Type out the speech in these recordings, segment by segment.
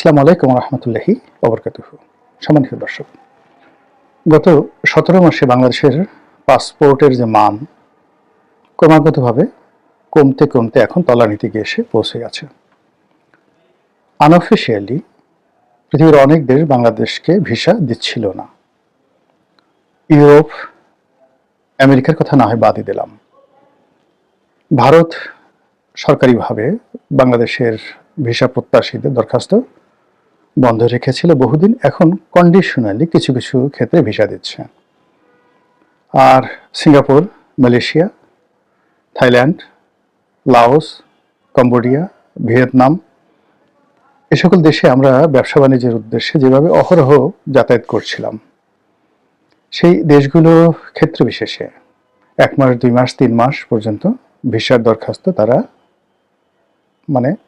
আসসালামু আলাইকুম রহমতুল্লাহি ওবরকাতুহু। সম্মানিত দর্শক, গত 17 মাসে বাংলাদেশের পাসপোর্টের যে মান ক্রমাগতভাবে কমতে কমতে এখন তলানিতে গিয়ে এসে পৌঁছে গেছে। আনঅফিসিয়ালি পৃথিবীর অনেক দেশ বাংলাদেশকে ভিসা দিচ্ছিল না। ইউরোপ, আমেরিকার কথা না হয় বাদই দিলাম, ভারত সরকারিভাবে বাংলাদেশের ভিসা প্রত্যাশীদের দরখাস্ত বন্ধ রেখেছিল বহুদিন। এখন কন্ডিশনালি কিছু কিছু ক্ষেত্রে ভিসা দিচ্ছে। আর Singapore, Malaysia, Thailand, Laos, Cambodia, Vietnam এ সকল দেশে আমরা ব্যবসা বাণিজ্যের উদ্দেশ্যে যেভাবে অহরহ যাতায়াত করছিলাম, সেই দেশগুলো ক্ষেত্র বিশেষে 1 মাস, 2 মাস, 3 মাস পর্যন্ত ভিসার দরখাস্ত তারা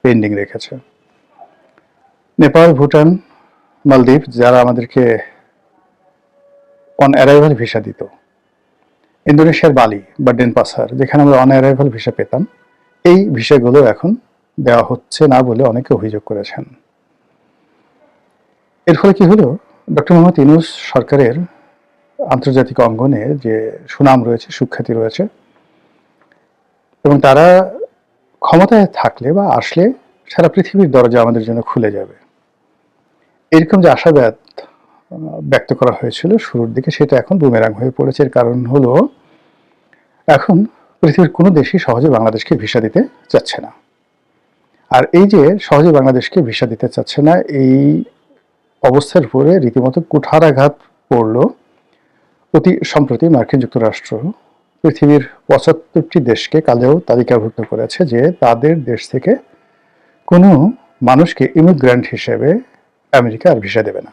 পেন্ডিং রেখেছে। নেপাল, ভুটান, মালদ্বীপ যারা আমাদেরকে অন অ্যারাইভাল ভিসা দিত, ইন্দোনেশিয়ার বালি বা ডেনপাসার যেখানে আমরা অন অ্যারাইভাল ভিসা পেতাম, এই ভিসাগুলো এখন দেওয়া হচ্ছে না বলে অনেকে অভিযোগ করেছেন। এর ফলে কি হলো, ডক্টর মোহাম্মদ ইউনূস সরকারের আন্তর্জাতিক অঙ্গনে যে সুনাম রয়েছে, সুখ্যাতি রয়েছে, এবং তারা ক্ষমতায় থাকলে বা আসলে সারা পৃথিবীর দরজা আমাদের জন্য খুলে যাবে, এরকম যে আশাবাদ ব্যক্ত করা হয়েছিল শুরুর দিকে, সেটা এখন বুমেরাং হয়ে পড়েছে। এর কারণ হলো এখন পৃথিবীর কোনো দেশই সহজে বাংলাদেশকে ভিসা দিতে চাচ্ছে না। আর এই যে সহজে বাংলাদেশকে ভিসা দিতে চাচ্ছে না, এই অবস্থার উপরে রীতিমতো কুঠারাঘাত পড়ল অতি সম্প্রতি মার্কিন যুক্তরাষ্ট্র পৃথিবীর 75টি দেশকে কালেও তালিকাভুক্ত করেছে যে তাদের দেশ থেকে কোনো মানুষকে ইমিগ্র্যান্ট হিসেবে আমেরিকা আর ভিসা দেবে না।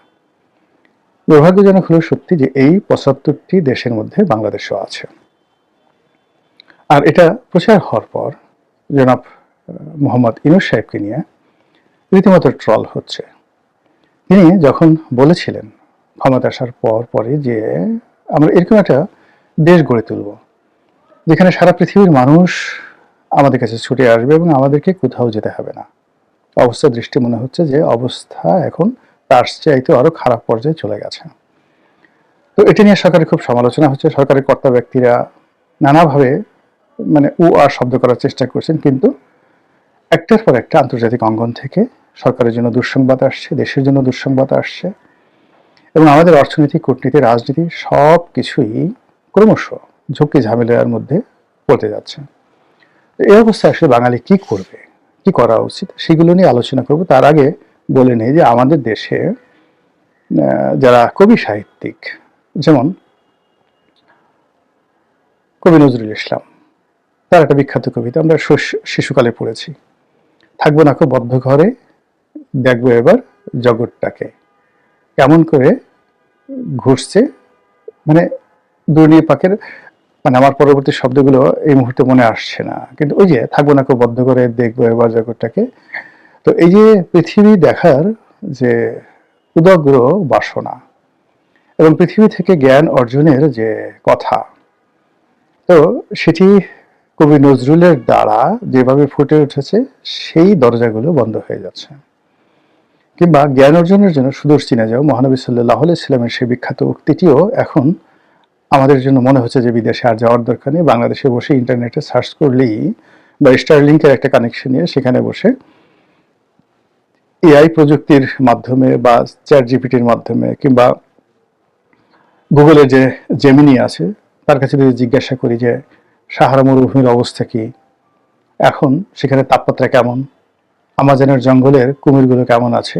দুর্ভাগ্যজনক হলো সত্যি যে এই 75টি দেশের মধ্যে বাংলাদেশও আছে। আর এটা প্রচার হওয়ার পর জনাব মোহাম্মদ ইউনূস সাহেবকে নিয়ে রীতিমতো ট্রল হচ্ছে। তিনি যখন বলেছিলেন ক্ষমতা আসার পরে যে আমরা এরকম একটা দেশ গড়ে তুলব যেখানে সারা পৃথিবীর মানুষ আমাদের কাছে ছুটে আসবে এবং আমাদেরকে কোথাও যেতে হবে না, অবস্থা দৃষ্টি মনে হচ্ছে যে অবস্থা এখন তার চাইতে আরো খারাপ পর্যায়ে চলে গেছে। তো এটা নিয়ে সরকারের খুব সমালোচনা হচ্ছে। সরকারের কর্তা ব্যক্তিরা নানাভাবে আর শব্দ করার চেষ্টা করছেন, কিন্তু একটার পর একটা আন্তর্জাতিক অঙ্গন থেকে সরকারের জন্য দুঃসংবাদ আসছে, দেশের জন্য দুঃসংবাদ আসছে, এবং আমাদের অর্থনীতি, কূটনীতি, রাজনীতি সব কিছুই ক্রমশ ঝুঁকি ঝামেলার মধ্যে পড়তে যাচ্ছে। এই অবস্থায় আসলে বাঙালি কি করবে, কি করা উচিত, সেগুলো নিয়ে আলোচনা করব। তার আগে বলে নেই যে আমাদের দেশে যারা কবি সাহিত্যিক, যেমন কবি নজরুল ইসলাম, তার একটা বিখ্যাত কবিতা আমরা শিশুকালে পড়েছি, থাকবো না বদ্ধ ঘরে, দেখবো এবার জগৎটাকে কেমন করে ঘুরছে, দুর্নিপাকের আমার পরবর্তী শব্দগুলো এই মুহূর্তে মনে আসছে না, কিন্তু ওই যে থাকবো না বদ্ধ করে, দেখবো এবার জগৎটাকে। তো এই যে পৃথিবী দেখার যে উদগ্র বাসনা এবং পৃথিবী থেকে জ্ঞান অর্জনের যে কথা, তো সেটি কবি নজরুলের দ্বারা যেভাবে ফুটে উঠেছে, সেই দরজাগুলো বন্ধ হয়ে যাচ্ছে। কিংবা জ্ঞান অর্জনের জন্য সুদূর চীনে যাও, মহানবী সাল্লাল্লাহু আলাইহি সাল্লামের সেই বিখ্যাত উক্তিটিও এখন আমাদের জন্য মনে হচ্ছে যে বিদেশে আর যাওয়ার দরকার নেই, বাংলাদেশে বসে ইন্টারনেটে সার্চ করলেই বা স্টারলিংকের একটা কানেকশন নিয়ে সেখানে বসে এআই প্রযুক্তির মাধ্যমে বা চ্যাট জিপিটির মাধ্যমে কিংবা গুগলের যে জেমিনি আছে তার কাছে যদি জিজ্ঞাসা করি যে সাহারা মরুভূমির অবস্থা কি, এখন সেখানে তাপমাত্রা কেমন, আমাজনের জঙ্গলের কুমিরগুলো কেমন আছে,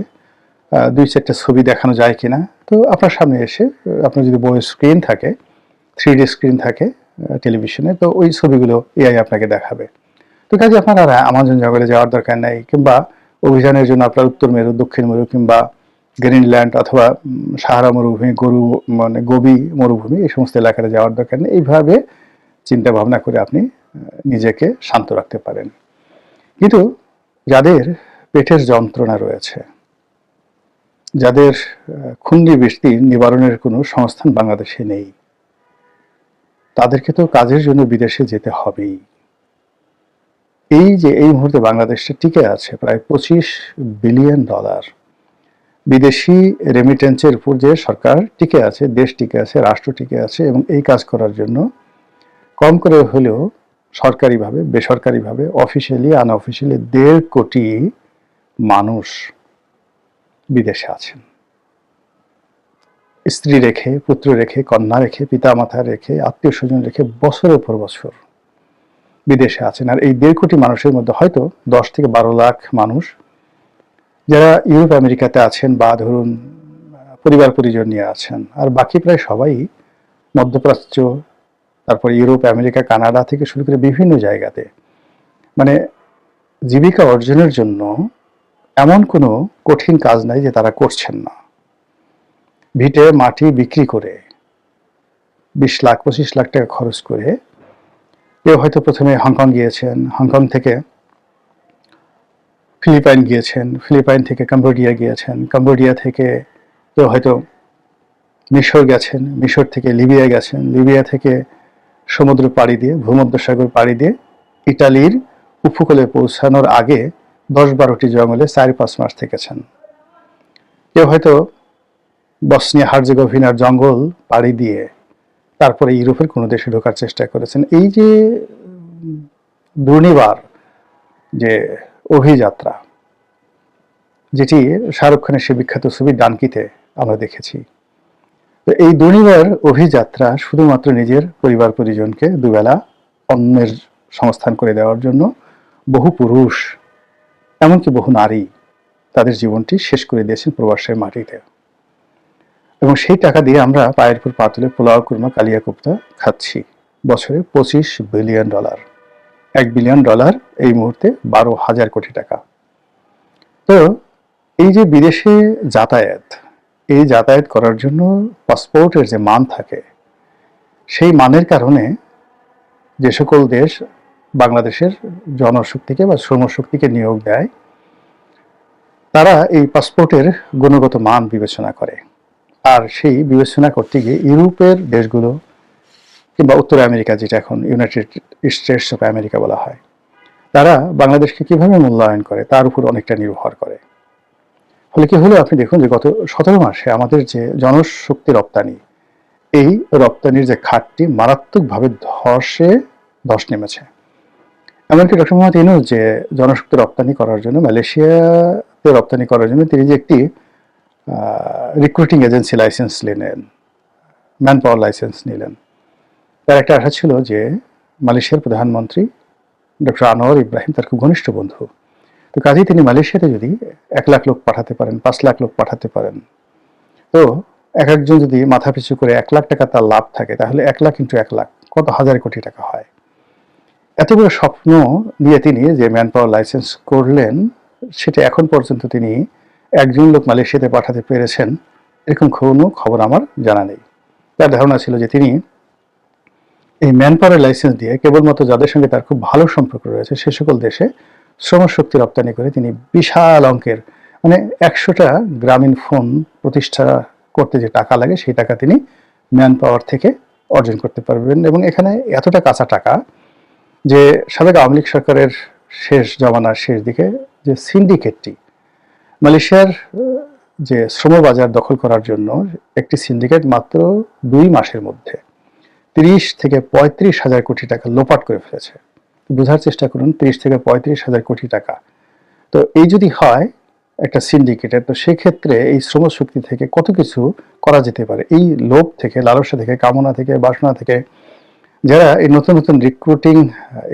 2-4টা ছবি দেখানো যায় কিনা, তো আপনার সামনে এসে আপনার যদি বড় স্ক্রিন থাকে, 3D স্ক্রিন থাকে টেলিভিশনে, তো ওই ছবিগুলো এআই আপনাকে দেখাবে। তো কাজে আপনার আর আমাজন জঙ্গলে যাওয়ার দরকার নেই, কিংবা অভিযানের জন্য আপনার উত্তর মেরু, দক্ষিণ মেরু কিংবা গ্রিনল্যান্ড অথবা সাহারা মরুভূমি, গোবি মরুভূমি, এই সমস্ত এলাকাতে যাওয়ার দরকার নেই। এইভাবে চিন্তা ভাবনা করে আপনি নিজেকে শান্ত রাখতে পারেন। কিন্তু যাদের পেটের যন্ত্রণা রয়েছে, যাদের খুন্দি বৃষ্টি নিবারণের কোনো সংস্থান বাংলাদেশে নেই, তাদেরকে তো কাজের জন্য বিদেশে যেতে হবেই। এই যে এই মুহূর্তে বাংলাদেশটা টিকে আছে প্রায় $25 বিলিয়ন, বিদেশি রেমিটেন্সের উপর যে সরকার টিকে আছে, দেশ টিকে আছে, রাষ্ট্র টিকে আছে, এবং এই কাজ করার জন্য কম করে হলেও সরকারিভাবে, বেসরকারিভাবে, অফিসিয়ালি, আনঅফিসিয়ালি ১.৫ কোটি মানুষ বিদেশে আছেন। স্ত্রী রেখে, পুত্র রেখে, কন্যা রেখে, পিতা মাতা রেখে, আত্মীয় স্বজন রেখে বছরের পর বছর বিদেশে আছেন। আর এই ১.৫ কোটি মানুষের মধ্যে হয়তো ১০ থেকে ১২ লাখ মানুষ যারা ইউরোপ আমেরিকাতে আছেন বা ধরুন পরিবার পরিজন নিয়ে আছেন, আর বাকি প্রায় সবাই মধ্যপ্রাচ্য, তারপর ইউরোপ, আমেরিকা, কানাডা থেকে শুরু করে বিভিন্ন জায়গাতে মানে জীবিকা অর্জনের জন্য এমন কোনো কঠিন কাজ নাই যে তারা করছেন না। ভিটে মাটি বিক্রি করে ২০ লাখ ২৫ লাখ টাকা খরচ করে কেউ হয়তো প্রথমে হংকং গিয়েছেন, হংকং থেকে ফিলিপাইন গিয়েছেন, ফিলিপাইন থেকে কম্বোডিয়া গিয়েছেন, কম্বোডিয়া থেকে কেউ হয়তো মিশর গেছেন, মিশর থেকে লিবিয়া গেছেন, লিবিয়া থেকে সমুদ্র পাড়ি দিয়ে, ভূমধ্যসাগর পাড়ি দিয়ে ইটালির উপকূলে পৌঁছানোর আগে ১০-১২টি জঙ্গলে ৪-৫ মাস থেকেছেন। কেউ হয়তো বসনিয়া হার্জেগোভিনার জঙ্গল পাড়ি দিয়ে তারপরে ইউরোপের কোনো দেশে ঢোকার চেষ্টা করেছেন। এই যে দুর্নিবার যে অভিযাত্রা, যেটি শাহরুখ খানের সে বিখ্যাত ছবি ডানকিতে আমরা দেখেছি, তো এই দুর্নিবার অভিযাত্রা শুধুমাত্র নিজের পরিবার পরিজনকে দুবেলা অন্যের সংস্থান করে দেওয়ার জন্য বহু পুরুষ, এমনকি বহু নারী তাদের জীবনটি শেষ করে দিয়েছেন প্রবাসের মাটিতে। এবং সেই টাকা দিয়ে আমরা পায়ের উপর পা তুলে পোলাও, কুরমা, কালিয়া কোপ্তা খাচ্ছি। বছরে $25 বিলিয়ন, $1 বিলিয়ন এই মুহূর্তে 12,000 কোটি টাকা। তো এই যে বিদেশে যাতায়াত, এই যাতায়াত করার জন্য পাসপোর্টের যে মান থাকে, সেই মানের কারণে যে সকল দেশ বাংলাদেশের জনশক্তিকে বা শ্রমশক্তিকে নিয়োগ দেয়, তারা এই পাসপোর্টের গুণগত মান বিবেচনা করে। আর সেই বিবেচনা করতে গিয়ে ইউরোপের দেশগুলো কিংবা উত্তর আমেরিকা, যেটা এখন ইউনাইটেড স্টেটস অফ আমেরিকা বলা হয়, তারা বাংলাদেশকে কিভাবে মূল্যায়ন করে তার উপর অনেকটা নির্ভর করে। ফলে কি হলো, আপনি দেখুন যে গত ১৭ মাসে আমাদের যে জনশক্তি রপ্তানি, এই রপ্তানির যে খাতটি মারাত্মকভাবে ধস নেমেছে। এমনকি ডক্টর মোহাম্মদ ইউনূস যে জনশক্তি রপ্তানি করার জন্য, মালয়েশিয়াতে রপ্তানি করার জন্য তিনি যে একটি রিক্রুটিং এজেন্সি লাইসেন্স নিলেন, ম্যান পাওয়ার লাইসেন্স নিলেন, তার একটা আশা ছিল যে মালয়েশিয়ার প্রধানমন্ত্রী ডক্টর আনোয়ার ইব্রাহিম তার খুব ঘনিষ্ঠ বন্ধু, তো কাজেই তিনি মালয়েশিয়াতে যদি ১ লাখ লোক পাঠাতে পারেন, ৫ লাখ লোক পাঠাতে পারেন, তো এক একজন যদি মাথা পিছু করে ১ লাখ টাকা তার লাভ থাকে, তাহলে ১ লাখ ইন্টু ১ লাখ কত হাজার কোটি টাকা হয়। এত বড় স্বপ্ন নিয়ে তিনি যে ম্যান পাওয়ার লাইসেন্স করলেন, সেটা এখন পর্যন্ত তিনি একজন লোক মালয়েশিয়াতে পাঠাতে পেরেছেন এরকম কোনো খবর আমার জানা নেই। তার ধারণা ছিল যে তিনি এই ম্যান পাওয়ার লাইসেন্স দিয়ে কেবলমাত্র যাদের সঙ্গে তার খুব ভালো সম্পর্ক রয়েছে সে সকল দেশে শ্রমশক্তি রপ্তানি করে তিনি বিশাল অঙ্কের, মানে ১০০টা গ্রামীণ ফোন প্রতিষ্ঠা করতে যে টাকা লাগে সেই টাকা তিনি ম্যান পাওয়ার থেকে অর্জন করতে পারবেন। এবং এখানে এতটা কাঁচা টাকা যে সাবেক আওয়ামী লীগ সরকারের শেষ জমানার শেষ দিকে যে সিন্ডিকেটটি মালয়েশিয়ার যে শ্রমবাজার দখল করার জন্য একটি সিন্ডিকেট মাত্র ২ মাসের মধ্যে ৩০ থেকে ৩৫ হাজার কোটি টাকা লোপাট করে ফেলেছে। বোঝার চেষ্টা করুন, ৩০ থেকে ৩৫ হাজার কোটি টাকা। তো এই যদি হয় একটা সিন্ডিকেটের, তো সেক্ষেত্রে এই শ্রমশক্তি থেকে কত কিছু করা যেতে পারে। এই লোভ থেকে, লালসা থেকে, কামনা থেকে, বাসনা থেকে যারা এই নতুন নতুন রিক্রুটিং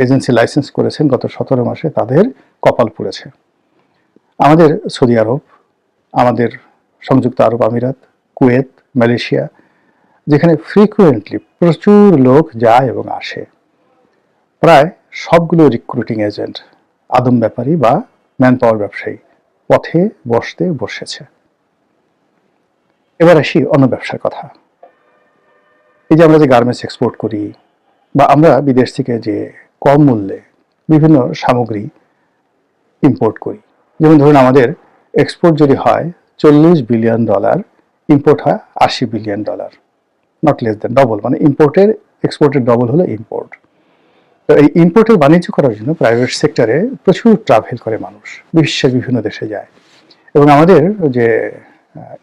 এজেন্সি লাইসেন্স করেছেন গত ১৭ মাসে, তাদের কপাল পুড়েছে। আমাদের সৌদি আরব, আমাদের সংযুক্ত আরব আমিরাত, কুয়েত, মালয়েশিয়া, যেখানে ফ্রিকুয়েন্টলি প্রচুর লোক যায় এবং আসে, প্রায় সবগুলো রিক্রুটিং এজেন্ট আদম ব্যাপারী বা ম্যান পাওয়ার ব্যবসায়ী পথে বসেছে। এবার আসি অন্য ব্যবসার কথা। এই যে আমরা যে গার্মেন্টস এক্সপোর্ট করি বা আমরা বিদেশ থেকে যে কম মূল্যে বিভিন্ন সামগ্রী ইম্পোর্ট করি, যেমন ধরুন আমাদের এক্সপোর্ট যদি হয় $40 বিলিয়ন, ইম্পোর্ট হয় $80 billion, not less than double, মানে ইম্পোর্টের এক্সপোর্টের ডবল হলো ইম্পোর্ট। তো এই ইম্পোর্টের বাণিজ্য করার জন্য প্রাইভেট সেক্টরে প্রচুর ট্রাভেল করে মানুষ, বিশ্বের বিভিন্ন দেশে যায়। এবং আমাদের যে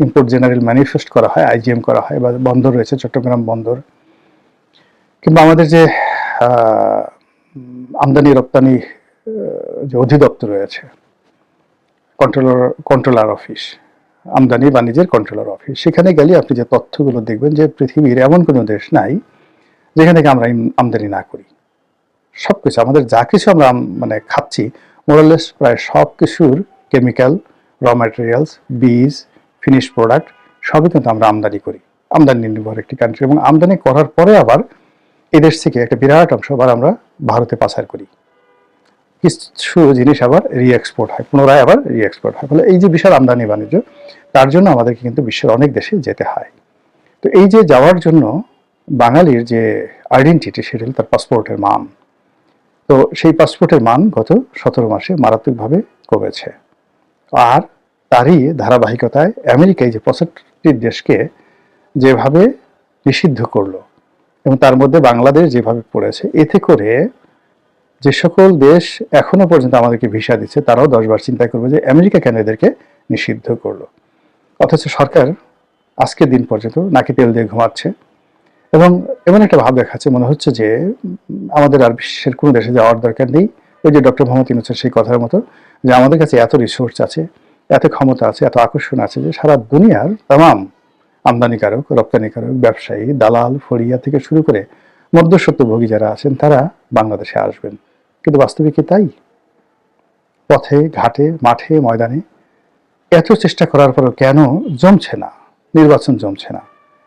ইম্পোর্ট জেনারেল ম্যানিফেস্ট করা হয়, আইজিএম করা হয়, বা বন্দর রয়েছে চট্টগ্রাম বন্দর, কিংবা আমাদের যে আমদানি রপ্তানি যে অধিদপ্তর রয়েছে, কন্ট্রোলার অফিস, আমদানি বাণিজ্যের কন্ট্রোলার অফিস, সেখানে গেলে আপনি যে তথ্যগুলো দেখবেন যে পৃথিবীর এমন কোনো দেশ নাই যেখান থেকে আমরা আমদানি না করি। সবকিছু আমাদের যা কিছু আমরা মানে খাচ্ছি, মোরালেস প্রায় সব কিছুর কেমিক্যাল, র ম্যাটেরিয়ালস, বীজ, ফিনিশ প্রোডাক্ট সবই কিন্তু আমরা আমদানি করি। আমদানি নির্ভর একটি কান্ট্রি, এবং আমদানি করার পরে আবার এদেশ থেকে একটা বিরাট অংশ আবার আমরা ভারতে পাচার করি। কিছু জিনিস আবার রিএক্সপোর্ট হয়, পুনরায় আবার রিএক্সপোর্ট হয়। ফলে এই যে বিশাল আমদানি বাণিজ্য, তার জন্য আমাদেরকে কিন্তু বিশ্বের অনেক দেশে যেতে হয়। তো এই যে যাওয়ার জন্য বাঙালির যে আইডেন্টিটি, সেটা হল তার পাসপোর্টের মান। তো সেই পাসপোর্টের মান গত 17 মাসে মারাত্মকভাবে কমেছে। আর তারই ধারাবাহিকতায় আমেরিকায় যে 65টি দেশকে যেভাবে নিষিদ্ধ করলো, এবং তার মধ্যে বাংলাদেশ যেভাবে পড়েছে, এতে করে যে সকল দেশ এখনো পর্যন্ত আমাদেরকে ভিসা দিচ্ছে, তারাও 10 বার চিন্তা করবে যে আমেরিকা কেন এদেরকে নিষিদ্ধ করলো। অথচ সরকার আজকের দিন পর্যন্ত নাকি তেল দিয়ে ঘুমাচ্ছে, এবং এমন একটা ভাব দেখাচ্ছে, মনে হচ্ছে যে আমাদের আর বিশ্বের কোনো দেশে যাওয়ার দরকার নেই। ওই যে ডক্টর মোহাম্মদ ইউনূসের সেই কথার মতো, যে আমাদের কাছে এত রিসোর্স আছে, এত ক্ষমতা আছে, এত আকর্ষণ আছে, যে সারা দুনিয়ার তাম আমদানিকারক, রপ্তানিকারক, ব্যবসায়ী, দালাল, ফড়িয়া থেকে শুরু করে মধ্যস্বত্বভোগী যারা আছেন, তারা বাংলাদেশে আসবেন। কিন্তু বাস্তবে কি তাই? পথে ঘাটে, মাঠে, ময়দানে এত চেষ্টা করার পরও কেন জমছে না, নির্বাচন জমছে না?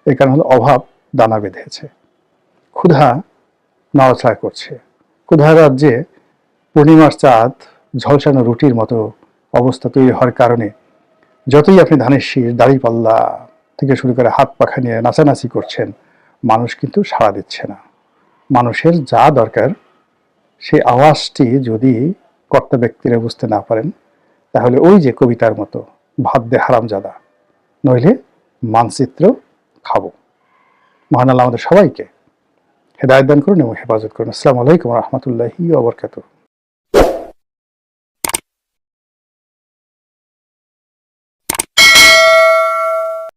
এর কারণ হলো অভাব দানা বেঁধেছে, ক্ষুধা নড়াচড়া করছে। ক্ষুধা রাজ্যে পূর্ণিমার চাঁদ ঝলসানো রুটির মতো অবস্থা তৈরি হওয়ার কারণে যতই আপনি ধানের শীষ, দাড়িপাল্লা থেকে শুরু করে হাত পাখা নিয়ে নাচানাচি করছেন, মানুষ কিন্তু সাড়া দিচ্ছে না। মানুষের যা দরকার, সেই আওয়াজটি যদি কর্তা ব্যক্তিরা বুঝতে না পারেন, তাহলে ওই যে কবিতার মতো, ভাত দে হারামজাদা, নইলে মানচিত্র খাবো। মহান আল্লাহ আমাদের সবাইকে হেদায়েত দান করুন এবং হেফাজত করুন। আসসালামু আলাইকুম ওয়া রাহমাতুল্লাহি ওয়া বারাকাতুহু।